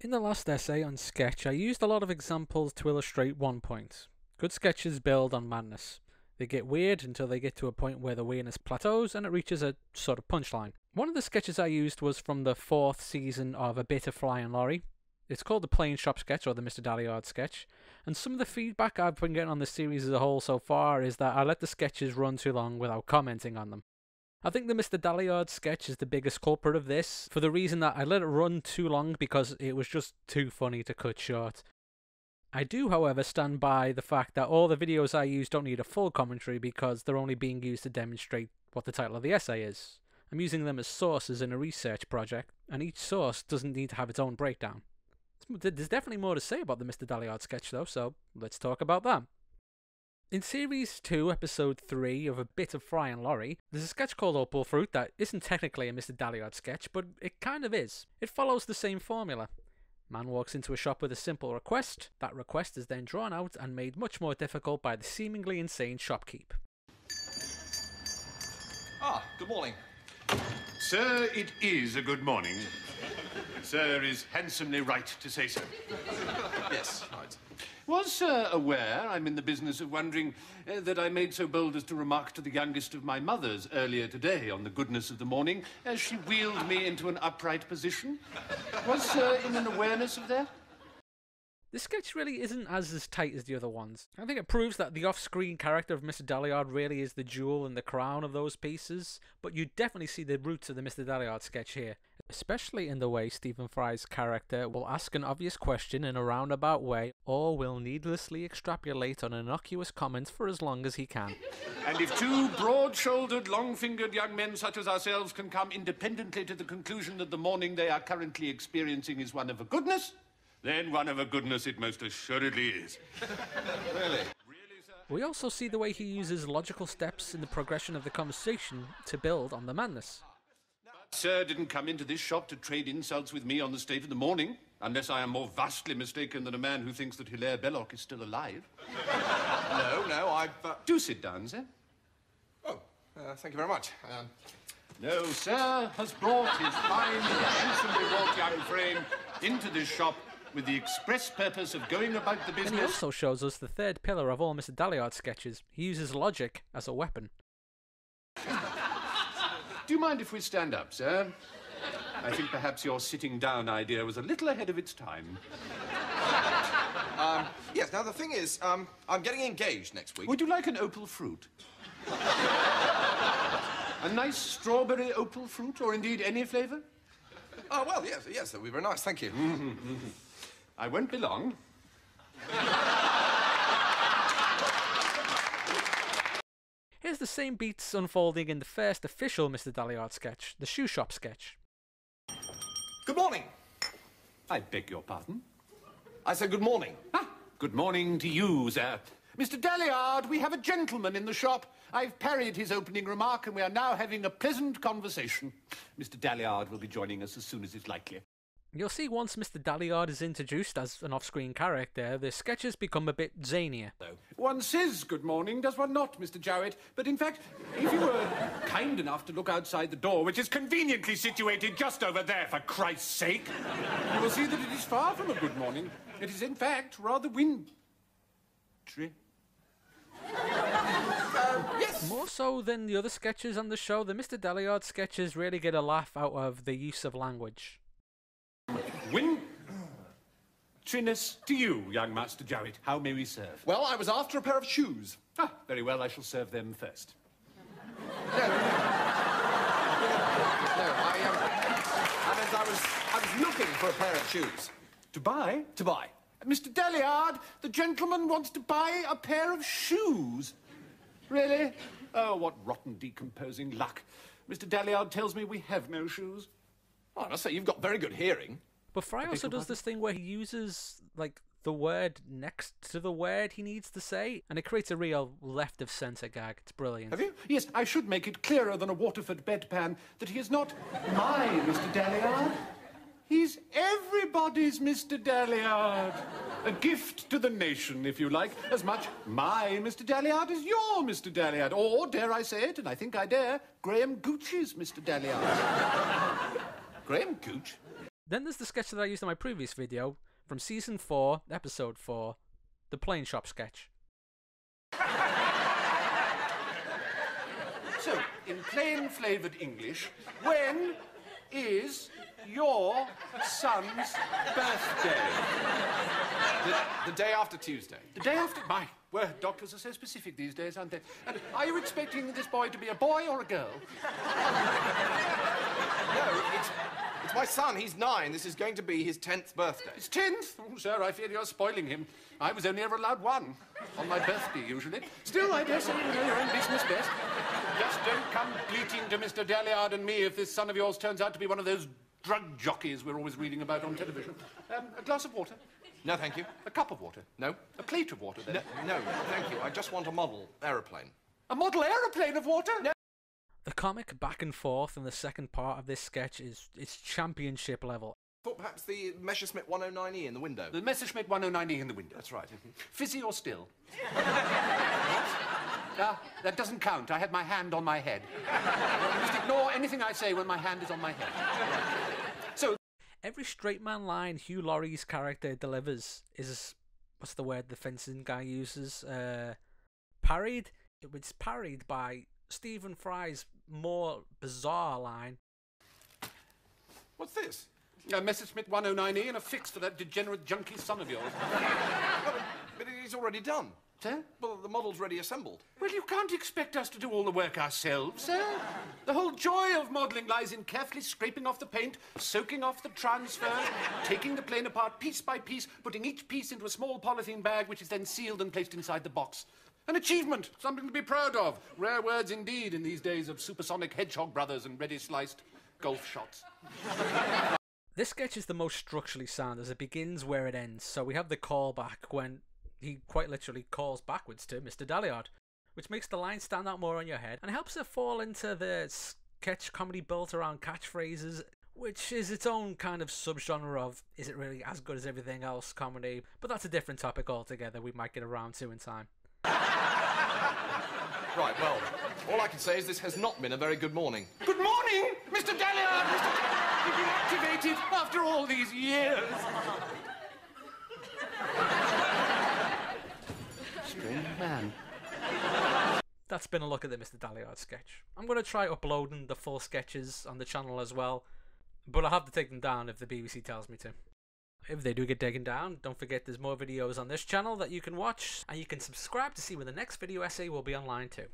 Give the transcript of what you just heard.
In the last essay on sketch, I used a lot of examples to illustrate one point. Good sketches build on madness. They get weird until they get to a point where the weirdness plateaus and it reaches a sort of punchline. One of the sketches I used was from the 4th season of A Bit of Fly and Laurie. It's called the Plain Shop sketch, or the Mr. Dalliard sketch, and some of the feedback I've been getting on the series as a whole so far is that I let the sketches run too long without commenting on them. I think the Mr. Dalliard sketch is the biggest culprit of this, for the reason that I let it run too long because it was just too funny to cut short. I do, however, stand by the fact that all the videos I use don't need a full commentary because they're only being used to demonstrate what the title of the essay is. I'm using them as sources in a research project, and each source doesn't need to have its own breakdown. There's definitely more to say about the Mr. Dalliard sketch though, so let's talk about that. In Series 2, Episode 3 of A Bit of Fry and Laurie, there's a sketch called Opal Fruit that isn't technically a Mr. Dalliard sketch, but it kind of is. It follows the same formula. Man walks into a shop with a simple request. That request is then drawn out and made much more difficult by the seemingly insane shopkeep. Good morning. Sir, it is a good morning. Sir is handsomely right to say so. Yes, right. Was Sir aware, I'm in the business of wondering, that I made so bold as to remark to the youngest of my mothers earlier today on the goodness of the morning as she wheeled me into an upright position? Was Sir in an awareness of that? This sketch really isn't as tight as the other ones. I think it proves that the off-screen character of Mr. Dalliard really is the jewel in the crown of those pieces, but you definitely see the roots of the Mr. Dalliard sketch here, especially in the way Stephen Fry's character will ask an obvious question in a roundabout way, or will needlessly extrapolate on an innocuous comment for as long as he can. And if two broad-shouldered, long-fingered young men such as ourselves can come independently to the conclusion that the morning they are currently experiencing is one of a goodness, then one of a goodness it most assuredly is. Really? We also see the way he uses logical steps in the progression of the conversation to build on the madness. Sir didn't come into this shop to trade insults with me on the state of the morning, unless I am more vastly mistaken than a man who thinks that Hilaire Belloc is still alive. No, I've... Do sit down, sir. Thank you very much. No, sir has brought his fine, handsomely wrought young frame into this shop with the express purpose of going about the business... And he also shows us the third pillar of all Mr. Dalliard sketches. He uses logic as a weapon. Do you mind if we stand up, sir? I think perhaps your sitting down idea was a little ahead of its time. Yes, now the thing is, I'm getting engaged next week. Would you like an opal fruit? A nice strawberry opal fruit, or indeed any flavour? Oh, well, yes, that would be very nice, thank you. I won't be long. Here's the same beats unfolding in the first official Mr. Dalliard sketch, the shoe shop sketch. Good morning. I beg your pardon? I said good morning. Good morning to you, sir. Mr. Dalliard, we have a gentleman in the shop. I've parried his opening remark, and we are now having a pleasant conversation. Mr. Dalliard will be joining us as soon as it's likely. You'll see once Mr. Dalliard is introduced as an off-screen character, the sketches become a bit zanier. One says good morning, does one not, Mr. Jowett? But in fact, if you were kind enough to look outside the door, which is conveniently situated just over there, for Christ's sake, you will see that it is far from a good morning. It is, in fact, rather wintry. Yes. More so than the other sketches on the show, the Mr. Dalliard sketches really get a laugh out of the use of language. Wintriness to you, young Master Jowett. How may we serve? Well, I was after a pair of shoes. Very well, I shall serve them first. I was looking for a pair of shoes. To buy? To buy. Mr. Dalliard, the gentleman wants to buy a pair of shoes. Really? Oh, what rotten decomposing luck. Mr. Dalliard tells me we have no shoes. Oh, I must say, you've got very good hearing. But Fry also does this thing where he uses, like, the word next to the word he needs to say, and it creates a real left-of-centre gag. It's brilliant. Have you? Yes, I should make it clearer than a Waterford bedpan that he is not my Mr. Dalliard. He's everybody's Mr. Dalliard. A gift to the nation, if you like. As much my Mr. Dalliard as your Mr. Dalliard. Or, dare I say it, and I think I dare, Graham Gooch's Mr. Dalliard. Graham Gooch? Then there's the sketch that I used in my previous video from Season 4, Episode 4, the Plane Shop sketch. So, in plain-flavoured English, when is your son's birthday? The day after Tuesday. The day after? My word, doctors are so specific these days, aren't they? And are you expecting this boy to be a boy or a girl? No, it's my son. He's 9. This is going to be his 10th birthday. His 10th? Oh, sir, I fear you're spoiling him. I was only ever allowed 1. On my birthday, usually. Still, I dare say you know your own business best. Just don't come bleating to Mr. Dalliard and me if this son of yours turns out to be one of those drug jockeys we're always reading about on television. A glass of water? No, thank you. A cup of water? No. A plate of water, then? No, thank you. I just want a model aeroplane. A model aeroplane of water? No. The comic back and forth in the second part of this sketch is championship level. I thought perhaps the Messerschmitt 109E in the window. The Messerschmitt 109E in the window. That's right. Fizzy or still? What? That doesn't count. I had my hand on my head. Just ignore anything I say when my hand is on my head. So, every straight man line Hugh Laurie's character delivers is, what's the word the fencing guy uses? Parried? It was parried by Stephen Fry's more bizarre line. What's this? a Messerschmitt 109E and a fix for that degenerate junkie son of yours. But he's already done. Sir? Well, the model's ready assembled. Well, you can't expect us to do all the work ourselves, sir. The whole joy of modelling lies in carefully scraping off the paint, soaking off the transfers, taking the plane apart piece by piece, putting each piece into a small polythene bag, which is then sealed and placed inside the box. An achievement, something to be proud of. Rare words indeed in these days of supersonic hedgehog brothers and ready-sliced golf shots. This sketch is the most structurally sound as it begins where it ends. So we have the callback when he quite literally calls backwards to Mr. Dalliard, which makes the line stand out more on your head and helps it fall into the sketch comedy built around catchphrases, which is its own kind of subgenre of is it really as good as everything else comedy, but that's a different topic altogether we might get around to in time. Right, well, all I can say is this has not been a very good morning. Good morning, Mr. Dalliard! Mr. Dalliard, you've been activated after all these years. Strange man. That's been a look at the Mr. Dalliard sketch. I'm going to try uploading the full sketches on the channel as well, but I'll have to take them down if the BBC tells me to. If they do get taken down, don't forget there's more videos on this channel that you can watch, and you can subscribe to see when the next video essay will be online too.